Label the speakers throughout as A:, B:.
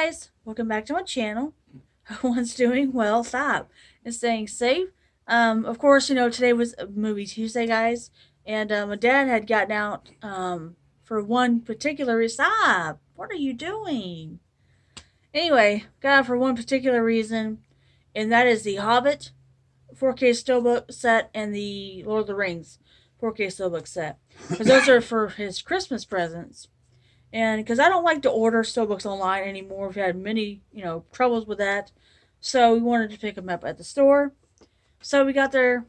A: guys, welcome back to my channel. Everyone's doing well, stop, and staying safe. Of course, today was Movie Tuesday, guys, and my dad had gotten out for one particular reason. Stop! What are you doing? Anyway, got out for one particular reason, and that is the Hobbit 4K Steelbook set and the Lord of the Rings 4K Steelbook set, because those are for his Christmas presents. And because I don't like to order steelbooks online anymore, we've had many, troubles with that. So we wanted to pick them up at the store. So we got there.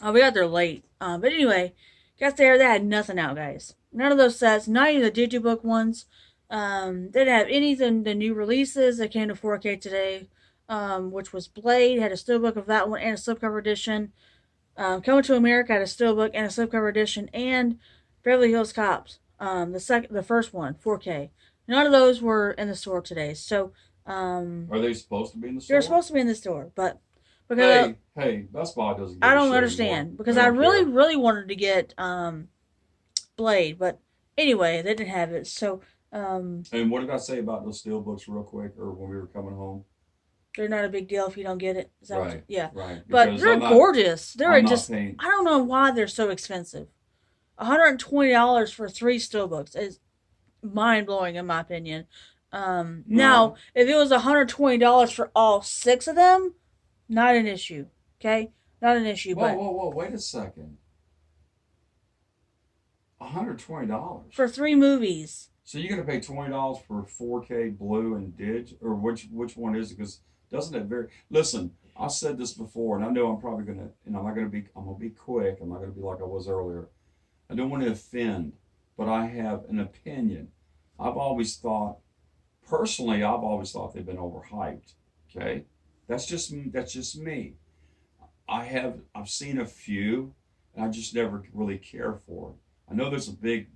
A: We got there late. But anyway, got there. They had nothing out, guys. None of those sets. Not even the Digibook ones. They didn't have any of the new releases that came to 4K today, which was Blade. Had a steelbook of that one and a slipcover edition. Coming to America had a steelbook and a slipcover edition, and Beverly Hills Cops. The first one, 4K. None of those were in the store today. So,
B: are they supposed to be in the store?
A: They're supposed to be in the store, but because
B: hey, Best Buy doesn't.
A: I don't understand because I really wanted to get Blade, but anyway, they didn't have it. So,
B: and what did I say about those steel books, real quick, or when we were coming home?
A: They're not a big deal if you don't get it. Is that
B: right.
A: Yeah.
B: Right.
A: But they're gorgeous. They're just. I don't know why they're so expensive. $120 for 3 steelbooks is mind blowing in my opinion. Now, if it was $120 for all 6 of them, not an issue. Okay, not an issue.
B: Whoa! Wait a second. $120
A: for 3 movies.
B: So you're gonna pay $20 for 4K blue and dig, or which one is it? Because doesn't it vary? Listen, I said this before, and I know I'm probably gonna, and I'm gonna be quick. I'm not gonna be like I was earlier. I don't want to offend, but I have an opinion. Personally, I've always thought they've been overhyped. Okay, that's just me. I've seen a few, and I just never really care for it. I know there's a big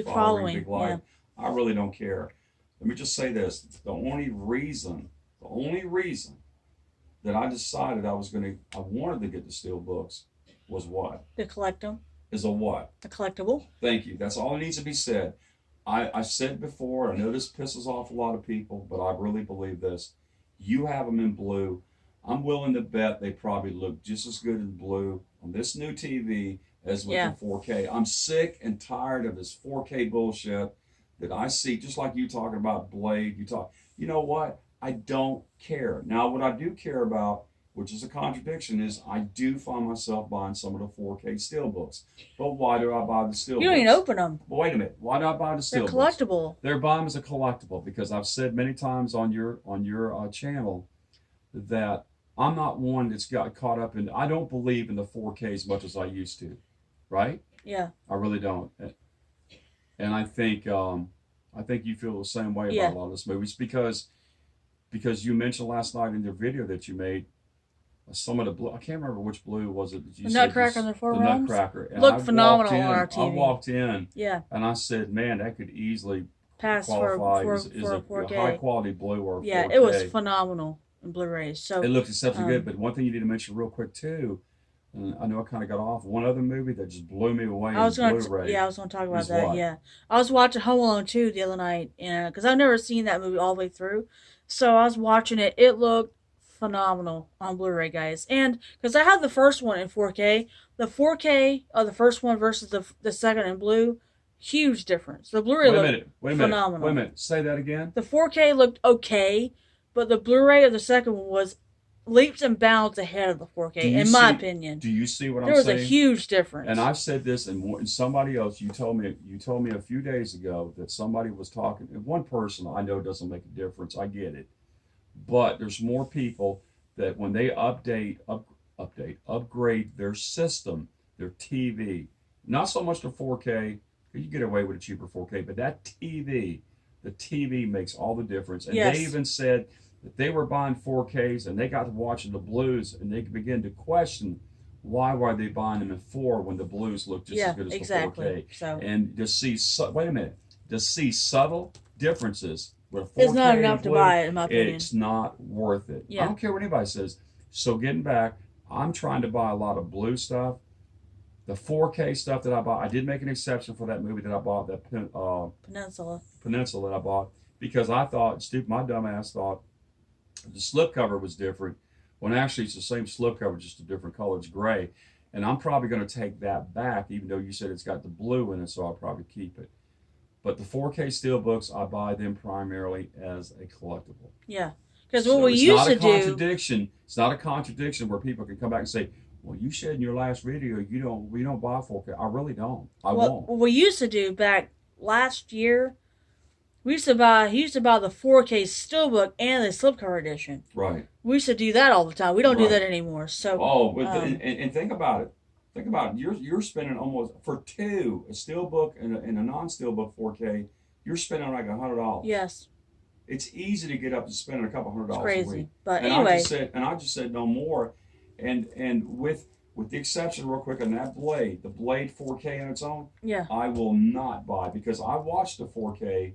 B: following, big like. Yeah. I really don't care. Let me just say this: the only reason that I decided I wanted to get the steel books was what?
A: To collect them.
B: Is a what?
A: A collectible.
B: Thank you. That's all that needs to be said. I said before, I know this pisses off a lot of people, but I really believe this. You have them in blue. I'm willing to bet they probably look just as good in blue on this new TV as with the 4K. I'm sick and tired of this 4K bullshit that I see, just like you talking about Blade. You know what? I don't care. Now, what I do care about, which is a contradiction, is I do find myself buying some of the 4K steelbooks. But why do I buy the steelbooks?
A: You don't even open them.
B: But wait a minute. Why do I buy the steelbooks?
A: They're collectible.
B: They're buying them as a collectible because I've said many times on your channel that I'm not one that's got caught up in. I don't believe in the 4K as much as I used to, right?
A: Yeah.
B: I really don't, and I think you feel the same way about a lot of these movies because you mentioned last night in your video that you made. Some of the blue, I can't remember which blue was it that you
A: said.
B: Nutcracker
A: in the Four Realms?
B: Nutcracker.
A: And looked phenomenal on our TV.
B: I walked in,
A: and
B: I said, man, that could easily
A: pass
B: qualify
A: for
B: as a
A: 4K.
B: high quality blue or 4K.
A: It was phenomenal in Blu-rays. So
B: it looked exceptionally good. But one thing you need to mention real quick too, and I know I kind of got off. One other movie that just blew me away.
A: I was going to talk about that. What? Yeah, I was watching Home Alone 2 the other night, and because I've never seen that movie all the way through, so I was watching it. It looked phenomenal on Blu-ray, guys, and because I have the first one in 4K, the 4K of the first one versus the second in blue, huge difference. The Blu-ray looked phenomenal.
B: Wait a minute, say that again.
A: The 4K looked okay, but the Blu-ray of the second one was leaps and bounds ahead of the 4K, in my opinion.
B: Do you see what I'm saying?
A: There was a huge difference.
B: And I've said this, and somebody else, you told me a few days ago that somebody was talking, and one person I know doesn't make a difference, I get it. But there's more people that when they upgrade their system, their TV, not so much the 4K, you get away with a cheaper 4K, but that TV, the TV makes all the difference. And they even said that they were buying 4Ks and they got to watching the blues and they began to question why were they buying them in 4 when the blues look just as good as the 4K.
A: So.
B: And to see, to see subtle differences with 4K
A: it's not enough to buy it, in my opinion.
B: It's not worth it.
A: Yeah.
B: I don't care what anybody says. So getting back, I'm trying to buy a lot of blue stuff. The 4K stuff that I bought, I did make an exception for that movie that I bought, that Peninsula that I bought. because I thought, my dumb ass thought the slipcover was different, when actually it's the same slipcover, just a different color. It's gray. And I'm probably going to take that back, even though you said it's got the blue in it, so I'll probably keep it. But the 4K steelbooks, I buy them primarily as a collectible.
A: Yeah. Because what we used to do.
B: It's not a contradiction where people can come back and say, well, you said in your last video we don't buy 4K. I really don't. I won't.
A: What we used to do back last year, he used to buy the 4K steelbook and the slipcover edition.
B: Right.
A: We used to do that all the time. We don't do that anymore. So.
B: And think about it. Think about it. You're spending almost for two, a steelbook and a non-steelbook 4K. You're spending like $100.
A: Yes.
B: It's easy to get up to spending a couple $100
A: crazy.
B: A week.
A: But anyway.
B: I just said no more. And with the exception, real quick, on that blade, the blade 4K on its own,
A: yeah,
B: I will not buy, because I watched the 4K.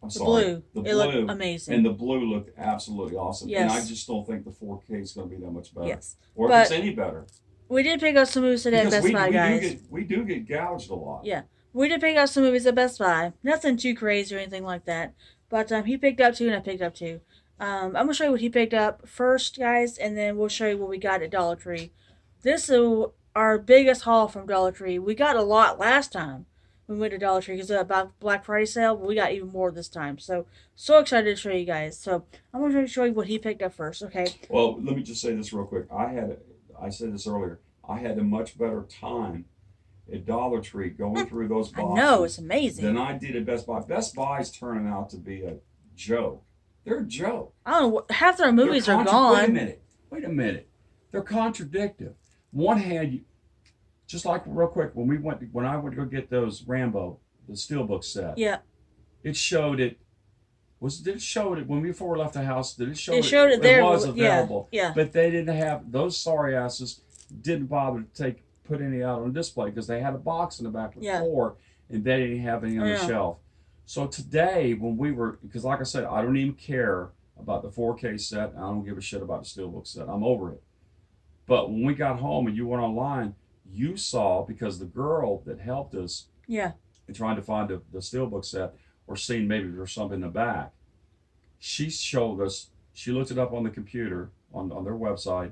B: The
A: blue looked amazing,
B: and the blue looked absolutely awesome.
A: Yes.
B: And I just don't think the 4K is going to be that much better.
A: Yes,
B: or if it's any better.
A: We did pick up some movies today at Best Buy, guys.
B: We do get gouged a lot.
A: Yeah, we did pick up some movies at Best Buy. Nothing too crazy or anything like that. But he picked up 2 and I picked up 2. I'm going to show you what he picked up first, guys, and then we'll show you what we got at Dollar Tree. This is our biggest haul from Dollar Tree. We got a lot last time when we went to Dollar Tree because of the Black Friday sale, but we got even more this time. So excited to show you guys. So I'm going to show you what he picked up first, okay?
B: Well, let me just say this real quick. I said this earlier. I had a much better time at Dollar Tree going through those boxes.
A: I know, it's amazing.
B: Than I did at Best Buy. Best Buy's turning out to be a joke. They're a joke.
A: I don't know, half their movies are gone.
B: Wait a minute. They're contradictive. One hand, just like real quick, when I went to go get those Rambo, the steelbook set.
A: Yeah.
B: It showed it. Did it show it when we before left the house? Did it show it?
A: It showed it there.
B: It was available.
A: Yeah.
B: But they didn't have, those sorry asses didn't bother to put any out on display because they had a box in the back with 4, and they didn't have any on the shelf. So today, because like I said, I don't even care about the 4K set. I don't give a shit about the steelbook set. I'm over it. But when we got home and you went online, you saw, because the girl that helped us in trying to find the steelbook set, or seeing maybe there's something in the back, she showed us, she looked it up on the computer, on their website,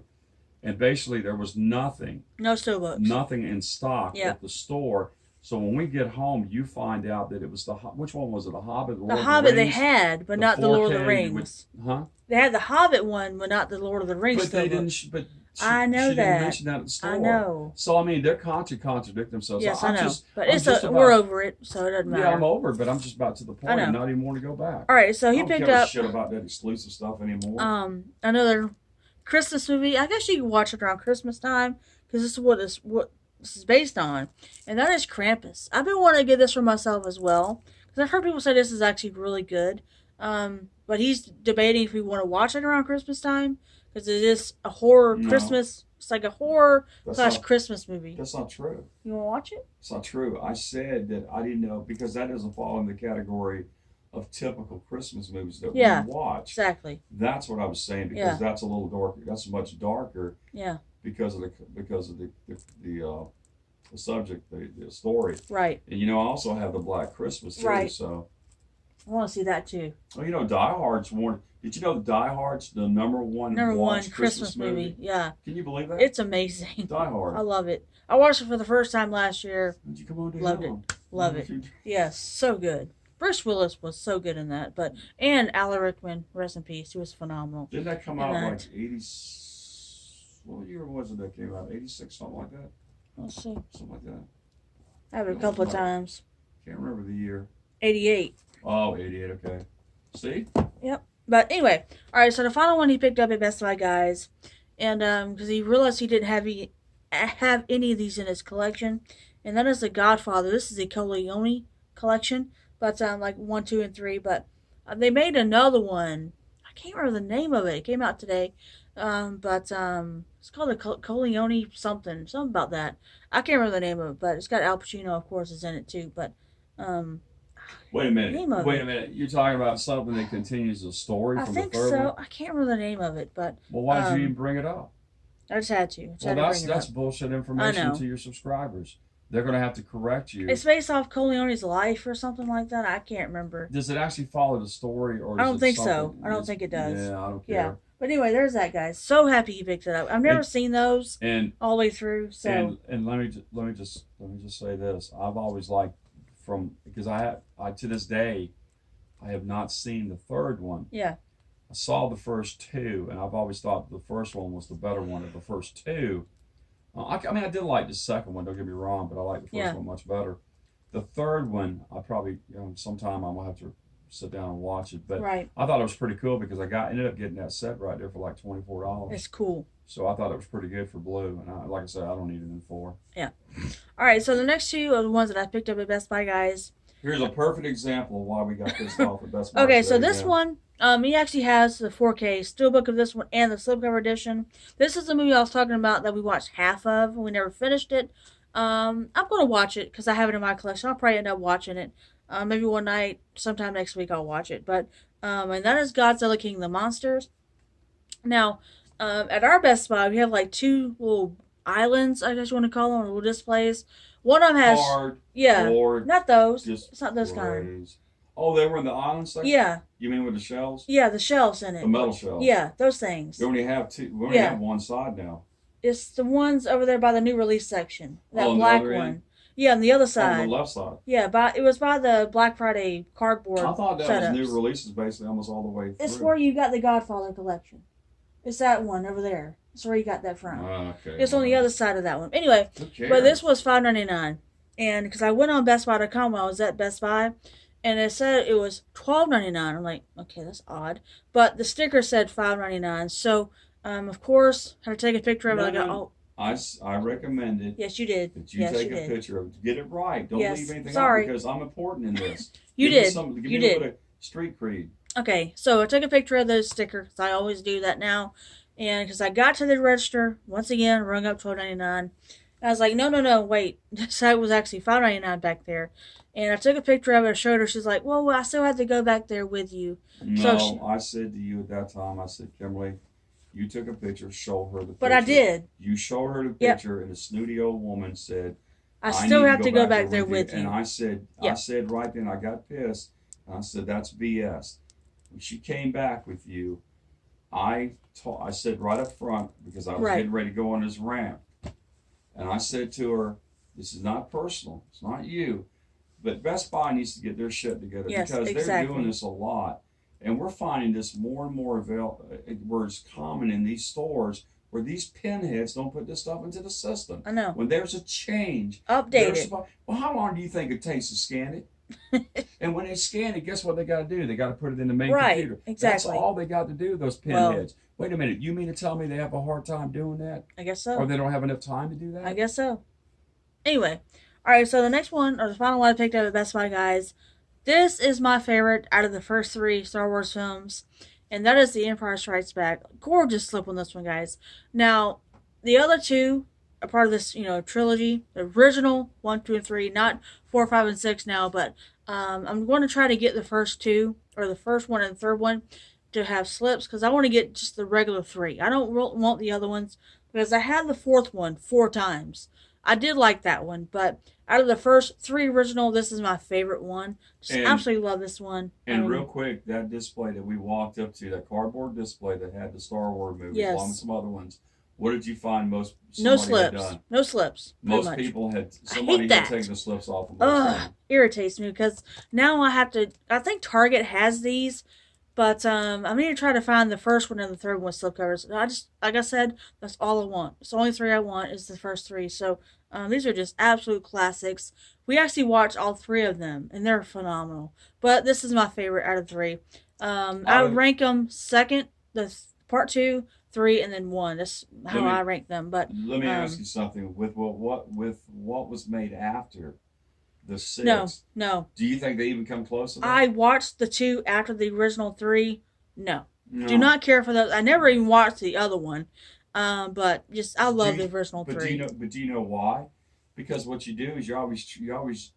B: and basically there was nothing.
A: No steelbooks.
B: Nothing in stock at the store. So when we get home, you find out that it was which one was it? The Hobbit?
A: The Hobbit they had, but not the Lord of the Rings. They had the Hobbit one, but not the Lord of the Rings.
B: But they didn't.
A: I know
B: she didn't mention that at the store.
A: I know.
B: So I mean, they're contradict themselves.
A: Yes, I know. We're over it, so it doesn't matter.
B: Yeah, I'm over it, but I'm just about to the point. I not even want to go back.
A: All right, so he picked up.
B: I don't give a shit about that exclusive stuff anymore.
A: Another Christmas movie. I guess you can watch it around Christmas time because this is what this is based on, and that is Krampus. I've been wanting to get this for myself as well because I've heard people say this is actually really good. But he's debating if we want to watch it around Christmas time because it is a horror Christmas. It's like a horror / Christmas movie.
B: That's not true.
A: You want to watch it?
B: It's not true. I said that I didn't know because that doesn't fall in the category of typical Christmas movies that we watch.
A: Exactly.
B: That's what I was saying because that's a little darker. That's much darker.
A: Yeah.
B: Because of the subject, the story.
A: Right.
B: And I also have the Black Christmas too.
A: Right.
B: So
A: I want to see that too.
B: Well, Die Hard's one. Did you know Die Hard's the number one
A: Christmas movie? Yeah.
B: Can you believe that?
A: It's amazing.
B: Die Hard.
A: I love it. I watched it for the first time last year.
B: Did you come on?
A: Loved it. Love it. Yes, so good. Bruce Willis was so good in that, and Alan Rickman, rest in peace, he was phenomenal.
B: Didn't that come out like 80? What year was it that came out? 86, something like that.
A: Let's see.
B: Something like that.
A: I have it a couple of times.
B: Can't remember the year.
A: 88.
B: Oh, 88. Okay. See?
A: Yep. But anyway, all right. So the final one he picked up at Best Buy, guys, and because he realized he didn't have any of these in his collection, and that is the Godfather. This is a Coleone collection, but like 1, 2, and 3. But they made another one. I can't remember the name of it. It came out today, but it's called a Coleone something about that. I can't remember the name of it, but it's got Al Pacino, of course, is in it too. But
B: wait a minute. You're talking about something that continues the story from the third one?
A: I think so. I can't remember the name of it, but
B: well, why did you even bring it up?
A: I just had to.
B: That's bullshit information to your subscribers. they're going to have to correct you.
A: It's based off Corleone's life or something like that. I can't remember.
B: Does it actually follow the story, or
A: I
B: is
A: don't
B: it
A: think
B: something?
A: so. I don't think it does.
B: Yeah, I don't care.
A: Yeah. But anyway, there's that, guys. So happy you picked it up. I've never seen those all the way through. So
B: and let me just say this. I've always liked because I to this day I have not seen the third one.
A: Yeah.
B: I saw the first two, and I've always thought the first one was the better one of the first two. I mean, I did like the second one. Don't get me wrong, but I like the first one much better. The third one, I probably sometime I'm gonna have to sit down and watch it. But
A: right.
B: I thought it was pretty cool because ended up getting that set right there for like $24.
A: It's cool.
B: So I thought it was pretty good for Blue, and like I said, I don't need it in 4.
A: Yeah. All right. So the next two are the ones that I picked up at Best Buy, guys.
B: Here's a perfect example of why we got pissed off at Best Buy.
A: Okay, so this one, he actually has the 4K steelbook of this one and the slipcover edition. This is the movie I was talking about that we watched half of. We never finished it. I'm going to watch it because I have it in my collection. I'll probably end up watching it. Maybe one night, sometime next week, I'll watch it. But and that is Godzilla King of the Monsters. Now, at our Best Buy, we have like 2 little islands, I guess you want to call them, little displays. One of them has not those. It's not those kind.
B: Oh, they were in the island section?
A: Yeah.
B: You mean with the shells?
A: Yeah, the shelves in it.
B: The metal shells.
A: Yeah, those things.
B: We only have 2. We only have one side now.
A: It's the ones over there by the new release section. That black one. End? Yeah, on the other side.
B: On the left side.
A: Yeah, it was by the Black Friday cardboard.
B: I thought that
A: setups.
B: was new releases basically almost all the way through.
A: It's where you got the Godfather collection. It's that one over there. That's where you got that from.
B: Okay.
A: It's on the other side of that one. Anyway, but this was $5.99. And because I went on BestBuy.com while I was at Best Buy, and it said it was $12.99. I'm like, okay, that's odd. But the sticker said $5.99. So, of course, I had to take a picture of it.
B: I recommended.
A: Yes, you did.
B: That you take a picture of it. Get it right. Don't leave anything out because I'm important in this.
A: You did.
B: Give me a little bit of street creed.
A: Okay, so I took a picture of those stickers. I always do that now. And because I got to the register, once again, rung up $12.99. I was like, no, wait. This was actually $5.99 back there. And I took a picture of it, I showed her. She's like, well, I still have to go back there with you.
B: No, I said to you at that time, I said, Kimberly, you took a picture, show her the picture.
A: But I did.
B: You showed her the picture, and the snooty old woman said,
A: I still have to go back there with you.
B: And I said right then, I got pissed. And I said, that's BS. When she came back with you, I said right up front, because I was getting ready to go on this rant, and I said to her, this is not personal. It's not you. But Best Buy needs to get their shit together because they're doing this a lot. And we're finding this more and more where it's common in these stores where these pinheads don't put this stuff into the system.
A: I know.
B: When there's a change.
A: Update it.
B: Well, how long do you think it takes to scan it? And when they scan it, guess what they got to do? They got to put it in the main computer.
A: Exactly.
B: That's all they got to do, those pinheads. Wait a minute. You mean to tell me they have a hard time doing that?
A: I guess so.
B: Or they don't have enough time to do that?
A: I guess so. Anyway. All right, so the next one, or the final one I picked up at Best Buy, guys. This is my favorite out of the first 3 Star Wars films. And that is The Empire Strikes Back. Gorgeous slip on this one, guys. Now, the other 2 are part of this, trilogy. The original 1, 2, and 3. Not 4, 5, and 6 now, but I'm going to try to get the first 2, or the first one and the third one, to have slips. Because I want to get just the regular 3. I don't want the other ones. Because I had the 4th one 4 times. I did like that one, but out of the first 3 original, this is my favorite one. Just absolutely love this one.
B: And real quick, that display that we walked up to, that cardboard display that had the Star Wars movies, along with some other ones, what did you find
A: no slips. Done? No slips.
B: Most people somebody had taken the slips off of
A: them. Irritates me because now I think Target has these, but I'm going to try to find the first one and the third one with slipcovers. Like I said, that's all I want. It's the only 3 I want is the first 3. So these are just absolute classics. We actually watched all 3 of them, and they're phenomenal. But this is my favorite out of 3. I would rank them second, the part 2, 3, and then 1. That's how I rank them. But
B: let me ask you something. With what was made after the 6?
A: No.
B: Do you think they even come close to that?
A: I watched the 2 after the original 3. No. Do not care for those. I never even watched the other one. But just I love the original 3.
B: Do you know why? Because what you do is you always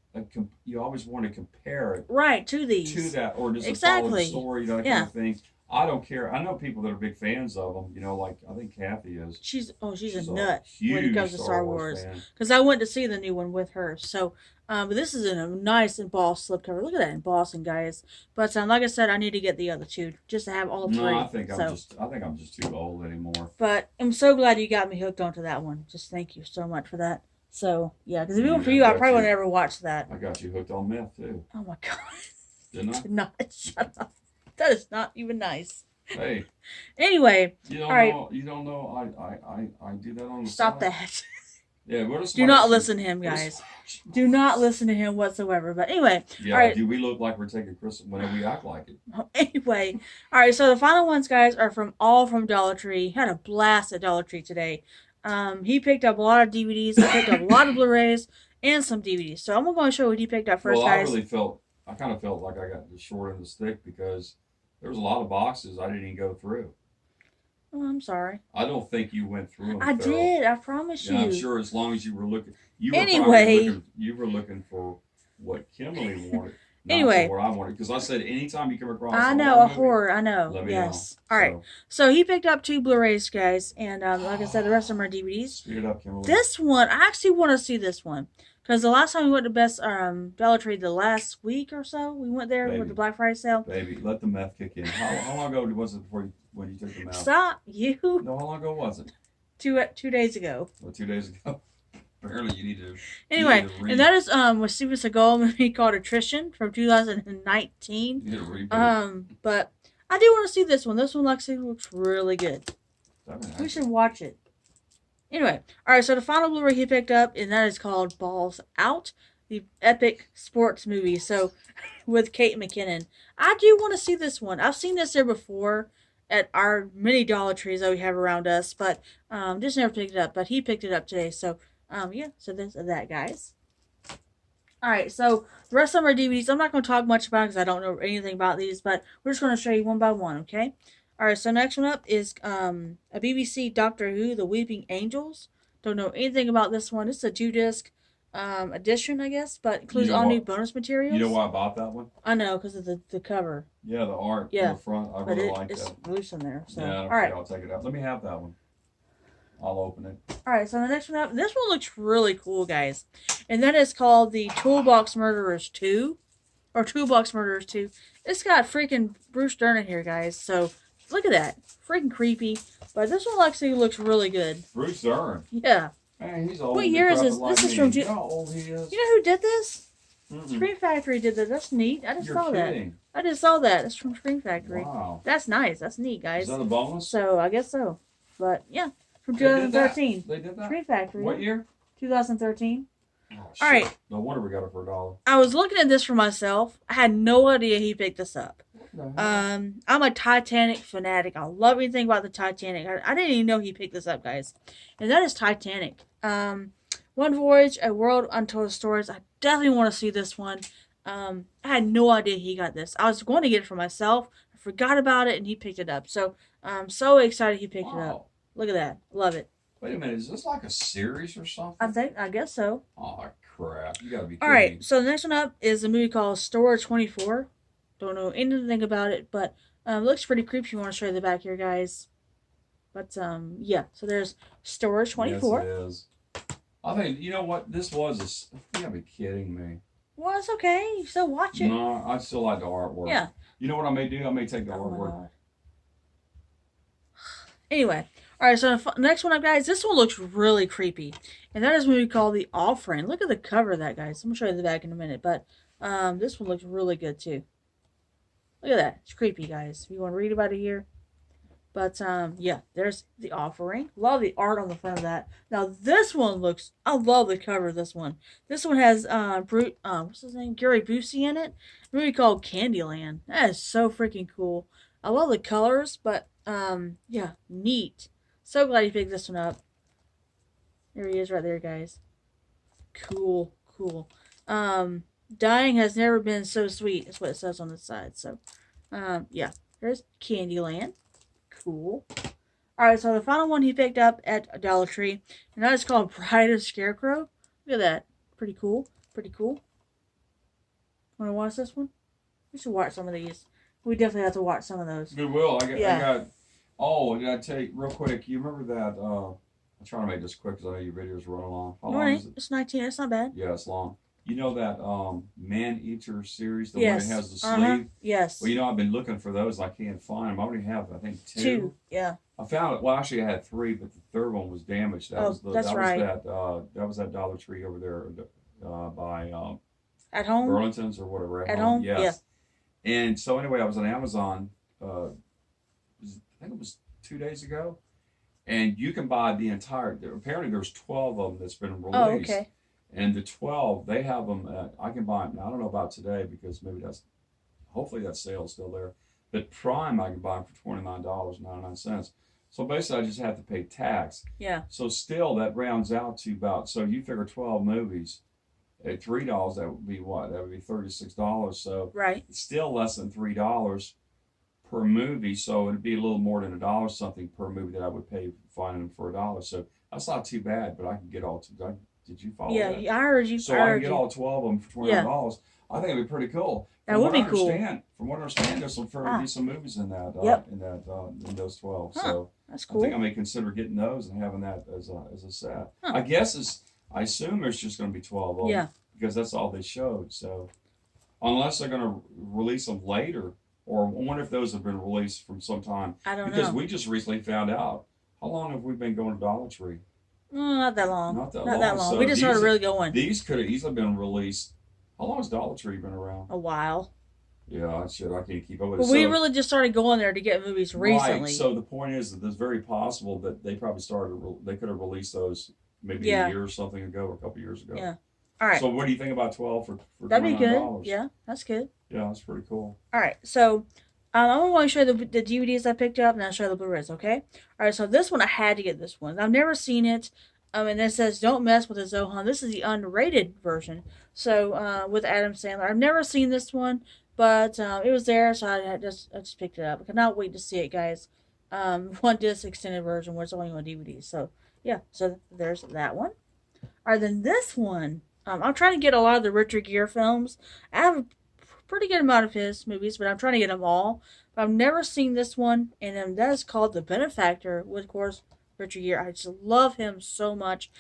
B: want to compare it
A: to these
B: to that, or just follow the story, that kind of thing. I don't care. I know people that are big fans of them. You know, like I think Kathy is.
A: She's a
B: She's a
A: nut when it comes
B: huge
A: to
B: Star
A: Star
B: Wars
A: Wars.
B: fan.
A: Because I went to see the new one with her. So, but this is in a nice embossed slipcover. Look at that embossing, guys. But like I said, I need to get the other two just to have all
B: No,
A: three.
B: I think I'm just too old anymore.
A: But I'm so glad you got me hooked onto that one. Just thank you so much for that. So yeah, because if it
B: Yeah,
A: weren't for you, I probably would never watch that.
B: I got you hooked on meth too.
A: Oh my god!
B: Didn't I?
A: Did not shut up. That is not even nice.
B: Hey.
A: Anyway,
B: you don't
A: all right.
B: know. You don't know. I do that on the
A: Stop
B: side.
A: that.
B: Yeah. What is?
A: Do not listen to him, guys. Do not listen to him whatsoever. But anyway,
B: yeah.
A: All right.
B: Do we look like we're taking Christmas whenever we act like it?
A: Anyway, all right. So the final ones, guys, are from Dollar Tree. Had a blast at Dollar Tree today. He picked up a lot of DVDs. I picked up a lot of Blu-rays and some DVDs. So I'm going to show you what he picked up first,
B: well,
A: guys.
B: I kind of felt like I got the short end of the stick because there was a lot of boxes I didn't even go through.
A: Oh, I'm sorry.
B: I don't think you went through them.
A: I did. I promise you.
B: Yeah, I'm sure as long as you were looking, you were looking for what Kimberly wanted. Not for what I wanted, because I said anytime you come across
A: I know a horror. I know.
B: Let me
A: yes.
B: know.
A: All right. So he picked up 2 Blu-rays, guys, and like I said, the rest of them are DVDs.
B: Speed it up, Kimberly.
A: This one, I actually want to see this one because the last time we went to Best Dollar Tree, the last week or so, we went there with the Black Friday sale.
B: Baby, let the meth kick in. How long ago was it when you took the meth?
A: Stop you.
B: No, how long ago was it?
A: 2 days ago.
B: Well, 2 days ago. Apparently, you need to.
A: Anyway, and that is with Steven Seagal movie called Attrition from 2019.
B: You need to reboot.
A: But I do want to see this one. This one actually looks really good. We should watch it. Anyway, all right. So the final Blu-ray he picked up, and that is called Balls Out, the epic sports movie. So with Kate McKinnon, I do want to see this one. I've seen this here before at our many Dollar Trees that we have around us, but just never picked it up. But he picked it up today. So yeah. So there's that, guys. All right, so the rest of our DVDs, I'm not going to talk much about because I don't know anything about these, but we're just going to show you one by one, okay? All right, so next one up is a BBC Doctor Who, The Weeping Angels. Don't know anything about this one. It's a 2-disc edition, I guess, but includes all new bonus materials.
B: You know why I bought that one?
A: I know, because of the cover.
B: Yeah, the art on the front. I really like that.
A: It's loose in there. So.
B: Yeah,
A: all right.
B: I'll take it out. Let me have that one. I'll open it.
A: All right, so the next one up, this one looks really cool, guys. And that is called the Toolbox Murderers 2. Or Toolbox Murderers 2. It's got freaking Bruce Dern in here, guys. So, look at that. Freaking creepy. But this one actually looks really good.
B: Bruce Dern?
A: Yeah.
B: Man, he's old.
A: What year is this? This is from...
B: You know how old he is?
A: You know who did this? Scream Factory did that. That's neat. I just saw that. I just saw that. It's from Scream Factory.
B: Wow.
A: That's nice. That's neat, guys.
B: Is that a bonus?
A: So, I guess so. But, yeah. From 2013.
B: They did that?
A: Scream Factory.
B: What year?
A: 2013.
B: Oh,
A: all right.
B: No wonder we got it for $1.
A: I was looking at this for myself. I had no idea he picked this up. I'm a Titanic fanatic. I love anything about the Titanic. I didn't even know he picked this up, guys. And that is Titanic. One Voyage, A World Untold Stories. I definitely want to see this one. I had no idea he got this. I was going to get it for myself. I forgot about it, and he picked it up. So I'm so excited he picked it up. Look at that. Love it.
B: Wait a minute. Is this like a series or something?
A: I guess so.
B: Oh, crap. You got to be kidding
A: All right.
B: me.
A: So the next one up is a movie called Starr 24. Don't know anything about it, but it looks pretty creepy. You want to show you the back here, guys. But, yeah. So there's Starr 24.
B: Yes, it is. I think, you know what? This was you got to be kidding me.
A: Well, it's okay. You still watch it.
B: No, I still like the artwork.
A: Yeah.
B: You know what I may do? I may take the artwork.
A: Anyway. All right, so the next one up, guys, this one looks really creepy. And that is a movie called The Offering. Look at the cover of that, guys. I'm going to show you the back in a minute. But this one looks really good, too. Look at that. It's creepy, guys. If you want to read about it here. But, yeah, there's The Offering. Love the art on the front of that. Now, this one looks... I love the cover of this one. This one has, what's his name? Gary Busey in it. A movie called Candyland. That is so freaking cool. I love the colors, but, yeah, neat. So glad he picked this one up. There he is right there, guys. Cool, cool. Dying has never been so sweet. That's what it says on the side. So, yeah. There's Candyland. Cool. Alright, so the final one he picked up at Dollar Tree. And that is called Bride of Scarecrow. Look at that. Pretty cool. Pretty cool. Want to watch this one? We should watch some of these. We definitely have to watch some of those.
B: Goodwill. I
A: Yeah.
B: got. Oh, did I tell you real quick? You remember that? I'm trying to make this quick because I know your videos run long. How long is it?
A: It's 19. It's not bad.
B: Yeah, it's long. You know that Man Eater series, the
A: Yes.
B: one that has the sleeve?
A: Yes.
B: Well, you know, I've been looking for those. I can't find them. I already have, I think, two.
A: Yeah.
B: I found it. Well, actually, I had three, but the third one was damaged. That was
A: that's right.
B: That was that Dollar Tree over there by
A: At home.
B: Burlington's or whatever.
A: At home.
B: Yes. Yeah. And so anyway, I was on Amazon. I think it was 2 days ago, and you can buy the entire. Apparently, there's 12 of them that's been released.
A: Oh, okay.
B: And the 12, they have them. I can buy them. Now, I don't know about today because maybe hopefully that sale's still there. But Prime, I can buy them for $29.99. So basically, I just have to pay tax.
A: Yeah.
B: So still, that rounds out to about. So you figure 12 movies at $3, that would be what? That would be $36. So
A: right.
B: It's still less than $3 per movie. So it'd be a little more than $1 something per movie that I would pay finding them for $1. So that's not too bad. But I can get all two. Did you follow that?
A: Yeah, I heard you.
B: So I can get all 12 of them for $29. Yeah. I think it'd be pretty cool.
A: That would be cool.
B: From what I understand, there's some fairly decent movies in that. In those 12.
A: Huh.
B: So
A: that's cool.
B: I think I may consider getting those and having that as a set. Huh. I assume there's just going to be 12 of them.
A: Yeah.
B: Because that's all they showed. So unless they're going to release them later, or I wonder if those have been released from some time.
A: I don't know.
B: Because we just recently found out. How long have we been going to Dollar Tree?
A: Not that long.
B: Not that long.
A: So we just started really going.
B: These could have easily been released. How long has Dollar Tree been around?
A: A while.
B: Yeah, shit, I can't keep up with it.
A: But we really just started going there to get movies recently.
B: Right. So the point is that it's very possible that they probably they could have released those maybe a year or something ago, or a couple years ago.
A: Yeah. All right.
B: So what do you think about 12 for
A: That'd be good.
B: $29?
A: Yeah, that's good.
B: Yeah, that's pretty cool.
A: All right. So I'm going to show you the DVDs I picked up, and I'll show you the Blu-rays, okay? All right, so this one, I had to get this one. I've never seen it. And it says, don't mess with the Zohan. This is the unrated version. So, with Adam Sandler. I've never seen this one, but it was there, so I just picked it up. I cannot wait to see it, guys. One disc extended version where it's only on DVD. So, yeah. So, there's that one. All right, then this one. I'm trying to get a lot of the Richard Gere films. I have a pretty good amount of his movies, but I'm trying to get them all. But I've never seen this one, and that is called The Benefactor, with, of course, Richard Gere. I just love him so much.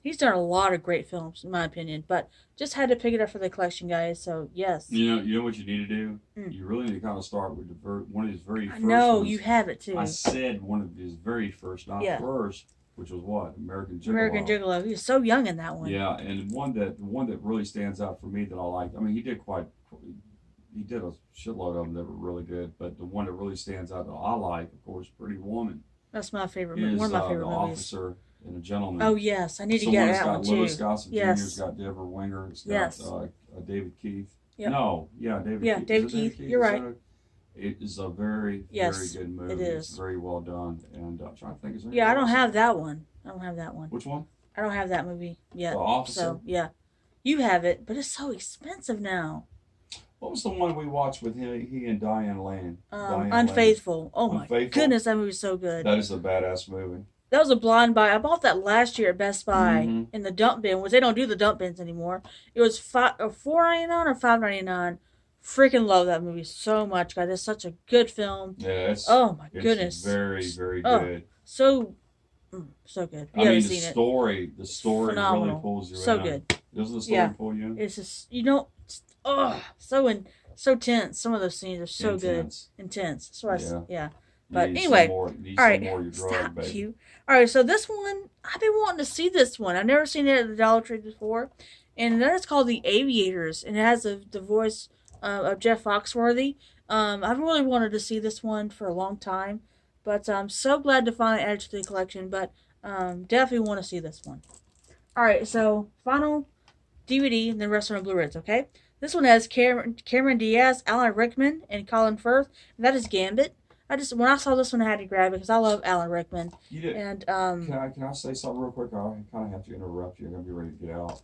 A: He's done a lot of great films, in my opinion, but just had to pick it up for the collection, guys. So yes.
B: You know what you need to do? You really need to kind of start with one of his very first.
A: No, you have it too.
B: I said one of his very first, not first, which was what? American Gigolo.
A: American Gigolo. He was so young in that one.
B: Yeah, and the one that really stands out for me that I like. I mean, he did a shitload of them that were really good, but the one that really stands out that I like, of course, Pretty Woman.
A: That's my favorite movie. One of my favorite movies.
B: Officer and a Gentleman.
A: Oh yes, I need to get that one too.
B: Louis Gossett Jr. It's got Deborah Winger. It's got David Keith.
A: Yep.
B: No, yeah, David Keith.
A: Yeah, David Keith. You're right.
B: It is a very, very good movie.
A: It is.
B: It's very well done. And I'm trying to think.
A: I don't have that one. I don't have that one.
B: Which one?
A: I don't have that movie yet.
B: The Officer?
A: So, yeah. You have it, but it's so expensive now.
B: What was the one we watched with he and Diane Lane?
A: Unfaithful.
B: Lane.
A: Oh my goodness, that movie's so good.
B: That is a badass movie.
A: That was a blind buy. I bought that last year at Best Buy in the dump bin, which they don't do the dump bins anymore. It was $4.99 or $5.99. Freaking love that movie so much, guys. It's such a good film.
B: Yeah,
A: oh my goodness,
B: very, very good.
A: So good. You haven't seen
B: it. The story
A: phenomenal.
B: Really pulls you in.
A: So good.
B: Doesn't the story pull you in?
A: It's just so tense. Some of those scenes are so intense. So But anyway, all right, stop you. All right, so this one, I've been wanting to see this one. I've never seen it at the Dollar Tree before, and that is called The Aviators, and it has the voice of Jeff Foxworthy. I've really wanted to see this one for a long time, but I'm so glad to finally add it to the collection. But definitely want to see this one. All right, so final DVD and the rest are on Blu-rays. Okay, this one has Cameron Diaz, Alan Rickman, and Colin Firth. And that is Gambit. When I saw this one, I had to grab it because I love Alan Rickman.
B: You did.
A: And
B: can I say something real quick? I kind of have to interrupt you. I'm gonna be ready to get out.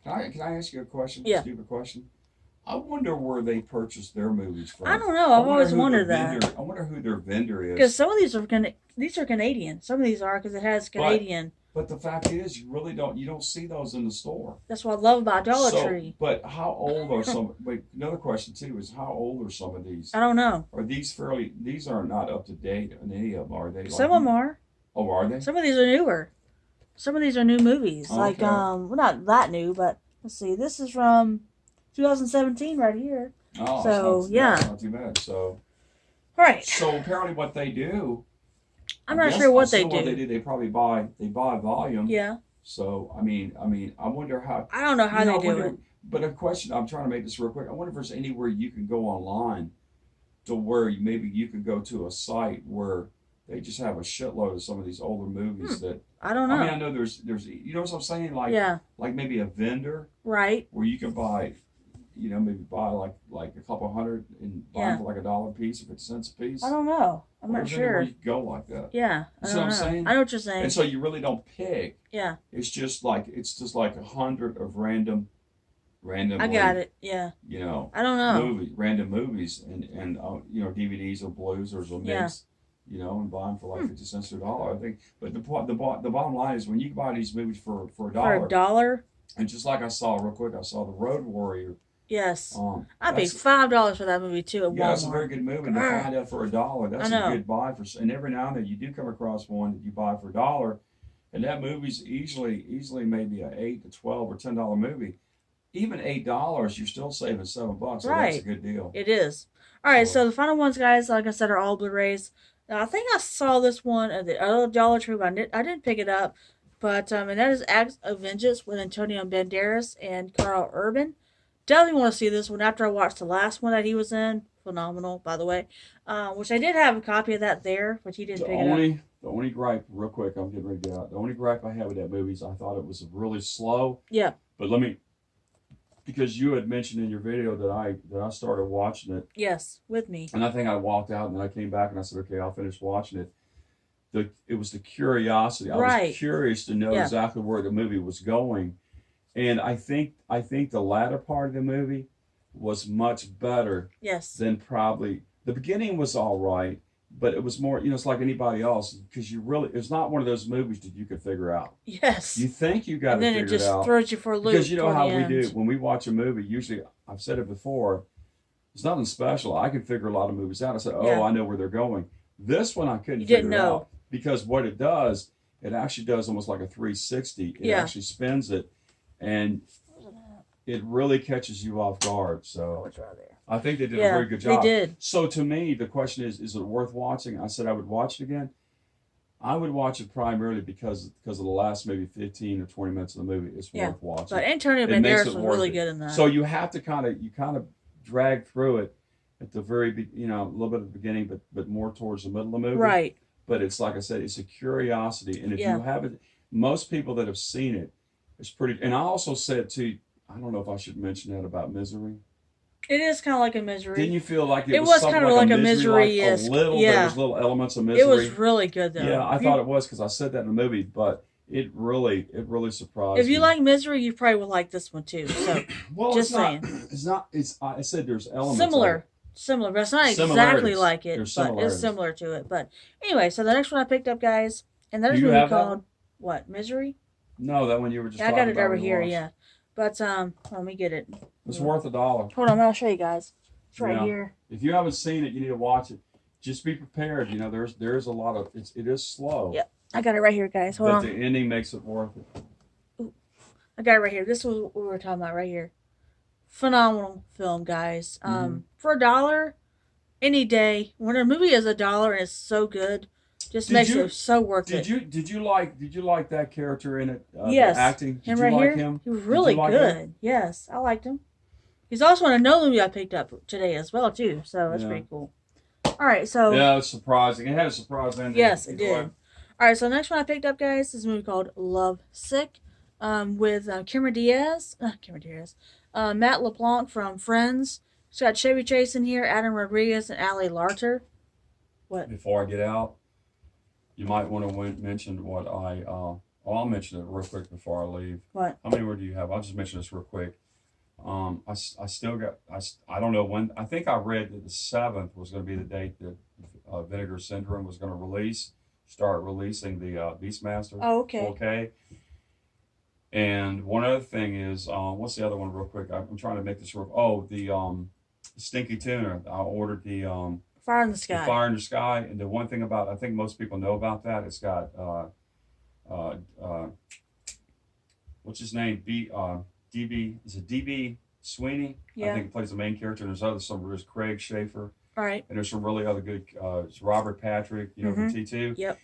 B: Can I ask you a question?
A: Yeah.
B: A stupid question. I wonder where they purchased their movies from.
A: I don't know. I've always wondered that.
B: I wonder who their vendor is.
A: Because some of these are Canadian. Some of these are because it has Canadian.
B: But the fact is, you don't see those in the store.
A: That's what I love about Dollar Tree.
B: But how old are some? Wait, another question too is how old are some of these?
A: I don't know.
B: Are these fairly? These are not up to date on any of them, are they?
A: Some of them are.
B: Oh, are they?
A: Some of these are newer. Some of these are new movies.
B: Okay.
A: Like well, not that new, but let's see. This is from 2017 right here.
B: Oh,
A: so
B: that's not too bad. So,
A: all right.
B: So apparently, what they do.
A: I'm not sure what they do.
B: What they do, they probably buy volume.
A: Yeah.
B: So I mean, I wonder how.
A: I don't know how they do it.
B: But a question, I'm trying to make this real quick. I wonder if there's anywhere you can go online to where maybe you can go to a site where they just have a shitload of some of these older movies that.
A: I don't know.
B: I mean, I know there's you know what I'm saying, like like maybe a vendor,
A: right?
B: Where you can buy, maybe buy like a couple hundred and buy them for like $1 a piece or 50 cents a piece.
A: I don't know. I'm not sure.
B: You can go like that.
A: Yeah,
B: I don't know what I'm saying.
A: I know what you're saying.
B: And so you really don't pick.
A: Yeah.
B: It's just like 100 of random.
A: I got it. Yeah.
B: I
A: don't know.
B: Random movies, and DVDs or Blues or a mix.
A: Yeah.
B: And buy them for like 50 cents to $1. I think, but the bottom line is when you buy these movies for $1. For
A: $1.
B: And just like I saw real quick, I saw the Road Warrior.
A: Yes. I paid $5 for that movie too at Walmart.
B: Yeah, it's a very good movie. To find out for $1, that's a good buy for. And every now and then you do come across one that you buy for $1, and that movie's easily maybe a $8 to $12 or $10 movie. Even $8, you're still saving $7. So
A: right.
B: That's a good deal.
A: It is. All right, so the final ones, guys, like I said, are all Blu-rays. Now, I think I saw this one at the other Dollar Tree, but I didn't pick it up. But and that is Acts of Vengeance with Antonio Banderas and Carl Urban. Definitely want to see this one after I watched the last one that he was in. Phenomenal, by the way. Which I did have a copy of that there, but he didn't pick it up.
B: The only gripe, real quick, I'm getting ready to get out. The only gripe I have with that movie is I thought it was really slow.
A: Yeah.
B: But because you had mentioned in your video that I started watching it.
A: Yes, with me.
B: And I think I walked out and then I came back and I said, okay, I'll finish watching it. It was the curiosity. I was curious to know exactly where the movie was going. And I think the latter part of the movie was much better.
A: Yes.
B: Than probably the beginning was all right, but it was more, it's like anybody else because it's not one of those movies that you could figure out.
A: Yes.
B: You think you got to figure it out. And then it just
A: throws you for a loop.
B: Because you know how we do when we watch a movie. Usually, I've said it before. It's nothing special. I can figure a lot of movies out. I said, I know where they're going. This one I couldn't figure it out because what it does, it actually does almost like a 360. It actually spins it. And it really catches you off guard. So I think they did a very good job.
A: They did.
B: So to me, the question is it worth watching? I said I would watch it again. I would watch it primarily because of the last maybe 15 or 20 minutes of the movie. It's worth watching.
A: But Antonio Banderas was really good in that.
B: So you have to kind of drag through it at the very a little bit at the beginning, but more towards the middle of the movie.
A: Right.
B: But it's like I said, it's a curiosity, and if you haven't, most people that have seen it. It's pretty, and I also said too, I don't know if I should mention that about Misery.
A: It is kind of like a Misery.
B: Didn't you feel like it
A: was kind of like a Misery?
B: Like a little, there was little elements of Misery.
A: It was really good though.
B: Yeah, I thought it was because I said that in the movie, but it really surprised me.
A: If you like Misery, you probably would like this one too. So,
B: well,
A: just
B: saying. I said there's elements
A: similar, but it's not exactly like it, but it's similar to it. But anyway, so the next one I picked up, guys, and that is movie called what? Misery.
B: No, that one you were just.
A: I got it over here. Yeah, but let me get it.
B: It's worth $1.
A: Hold on, I'll show you guys. It's right here.
B: If you haven't seen it, you need to watch it. Just be prepared. There's a lot of it is slow.
A: Yeah, I got it right here, guys. Hold on.
B: But the ending makes it worth it.
A: Ooh, I got it right here. This was what we were talking about right here. Phenomenal film, guys. For $1, any day. When a movie is $1 and it's so good. Just makes it so worth it.
B: Did you like that character in it?
A: Yes.
B: The acting. Did
A: him right
B: you like
A: here?
B: him?
A: He was really good. Him? Yes, I liked him. He's also in another movie I picked up today as well too. So that's pretty cool. All right, so
B: it's surprising. It had a surprise ending.
A: Yes, it did. All right, so the next one I picked up, guys, is a movie called Love Sick, with Cameron Diaz, Matt LeBlanc from Friends. It's got Chevy Chase in here, Adam Rodriguez, and Ali Larter. What?
B: Before I get out. You might want to mention what I'll mention it real quick before I leave.
A: What?
B: How many more do you have? I'll just mention this real quick. I still got, I don't know when, I think I read that the 7th was going to be the date that Vinegar Syndrome was going to release. start releasing the Beastmaster
A: Oh, okay.
B: 4K. And one other thing is, what's the other one, real quick? I'm trying to make this real. Oh, the Stinky Tuna. I ordered
A: Fire in the
B: the
A: Sky.
B: Fire in the Sky, and the one thing about, I think most people know about that, it's got uh, uh, what's his name? DB, is it DB Sweeney? I
A: Yeah.
B: think he plays the main character. And there's Craig Schaefer,
A: All right.
B: and there's some really other good. It's Robert Patrick, from T2.
A: Yep.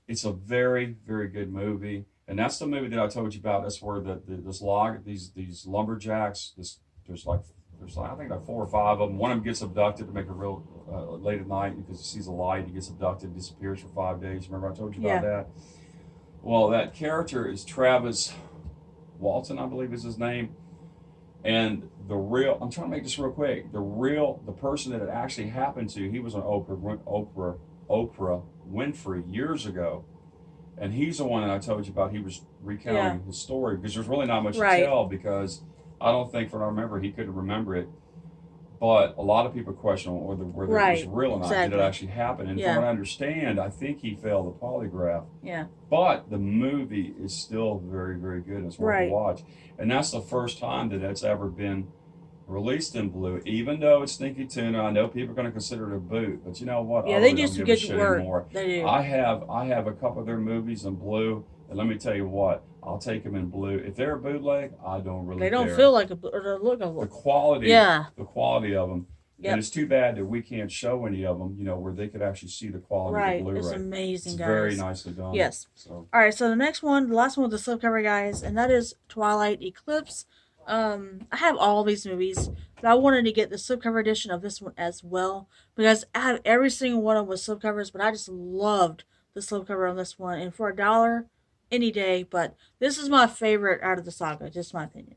B: It's a very, very good movie, and that's the movie that I told you about. That's where these lumberjacks. There's I think like 4 or 5 of them. One of them gets abducted to make a real late at night because he sees a light. He gets abducted, disappears for 5 days. Remember I told you about that? Well, that character is Travis Walton, I believe is his name. And I'm trying to make this real quick. The person that it actually happened to, he was on Oprah Winfrey years ago. And he's the one that I told you about. He was recounting his story because there's really not much to tell, because I don't think, from what I remember, he couldn't remember it. But a lot of people question whether it was real or not. Did it actually happen? And from what I understand, I think he failed the polygraph.
A: Yeah.
B: But the movie is still very, very good. It's worth a watch. And that's the first time that it's ever been released in blue, even though it's Stinky Tuna. I know people are going to consider it a boot, but you know what?
A: Yeah,
B: I
A: they
B: really
A: do
B: don't
A: some
B: give a
A: good
B: shit
A: work.
B: anymore.
A: They do.
B: I have a couple of their movies in blue, and let me tell you what, I'll take them in blue. If they're a bootleg, I don't really care.
A: They don't feel like or the look of
B: the quality.
A: Yeah.
B: The quality of them.
A: Yep.
B: And it's too bad that we can't show any of them, where they could actually see the quality of the Blu-ray.
A: It's amazing,
B: it's
A: guys.
B: very nicely done.
A: Yes.
B: So.
A: All right, so the next one, the last one with the slipcover, guys, and that is Twilight Eclipse. I have all these movies, but I wanted to get the slipcover edition of this one as well, because I have every single one of them with slipcovers, but I just loved the slipcover on this one, and for $1, any day, but this is my favorite out of the saga, just my opinion.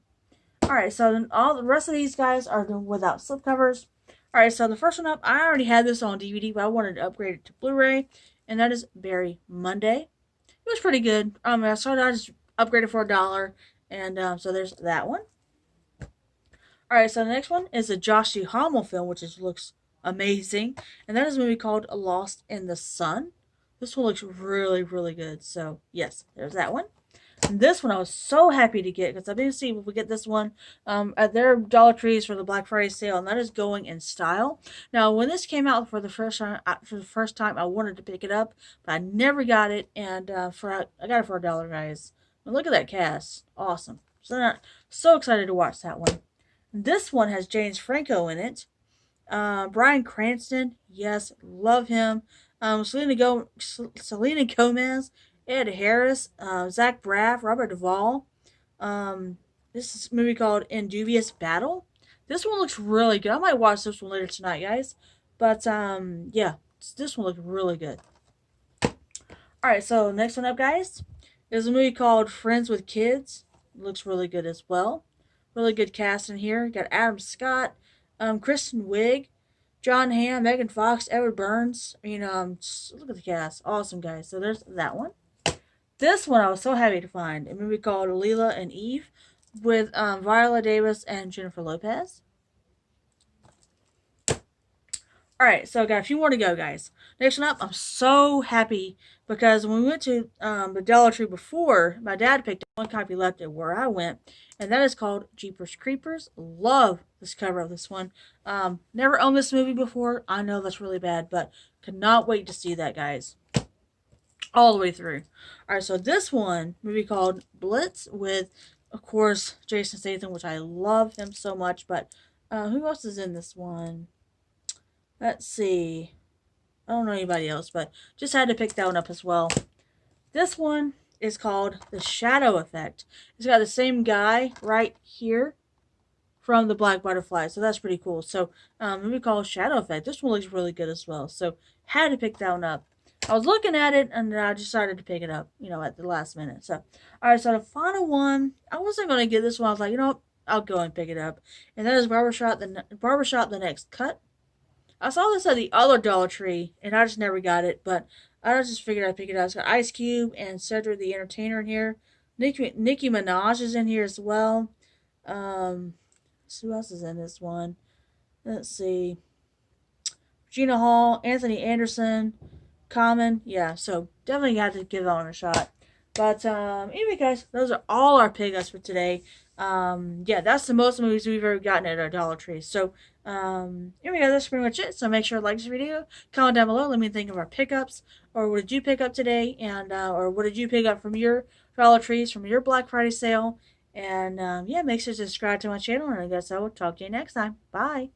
A: All right, so then all the rest of these guys are without slipcovers. All right, so the first one up, I already had this on DVD, but I wanted to upgrade it to Blu-ray, and that is Barry Monday. It was pretty good. I just upgraded for $1, and so there's that one. All right, so the next one is a Josh Duhamel film, which looks amazing, and that is a movie called Lost in the Sun. This one looks really, really good. So yes, there's that one. And this one I was so happy to get, because I've been seeing if we get this one at their Dollar Trees for the Black Friday sale, and that is Going in Style. Now, when this came out for the first time, I wanted to pick it up, but I never got it, and I got it for $1, guys. And look at that cast, awesome. So excited to watch that one. This one has James Franco in it. Bryan Cranston, yes, love him. Selena Gomez, Ed Harris, Zach Braff, Robert Duvall. This is a movie called In Dubious Battle. This one looks really good. I might watch this one later tonight, guys. But yeah, this one looks really good. Alright, so next one up, guys, is a movie called Friends with Kids. It looks really good as well. Really good cast in here. You got Adam Scott, Kristen Wiig, John Hamm, Megan Fox, Edward Burns. Look at the cast. Awesome, guys. So there's that one. This one I was so happy to find. A movie called Leela and Eve with Viola Davis and Jennifer Lopez. Alright, so I got a few more to go, guys. Next one up, I'm so happy because when we went to the Dollar Tree before, my dad picked up one copy left at where I went, and that is called Jeepers Creepers. Love this cover of this one. Never owned this movie before. I know that's really bad, but could not wait to see that, guys. All the way through. Alright, so this one, movie called Blitz with, of course, Jason Statham, which I love him so much, but who else is in this one? Let's see. I don't know anybody else, but just had to pick that one up as well. This one is called The Shadow Effect. It's got the same guy right here from The Black Butterfly, so that's pretty cool. So, movie called Shadow Effect. This one looks really good as well, so had to pick that one up. I was looking at it, and I decided to pick it up, at the last minute. So, alright, so the final one, I wasn't going to get this one. I was like, I'll go and pick it up. And that is Barbershop, The Next Cut. I saw this at the other Dollar Tree, and I just never got it, but I just figured I'd pick it up. It's got Ice Cube and Cedric the Entertainer in here. Nicki Minaj is in here as well. Who else is in this one? Let's see. Regina Hall, Anthony Anderson, common. Yeah, so definitely got to give that one a shot. But anyway, guys, those are all our pickups for today. Yeah, that's the most movies we've ever gotten at our Dollar Tree. So anyway, guys, that's pretty much it. So make sure to like this video, comment down below, let me think of our pickups, or what did you pick up today, and or what did you pick up from your Dollar Trees from your Black Friday sale. And yeah, make sure to subscribe to my channel, and I guess I will talk to you next time. Bye.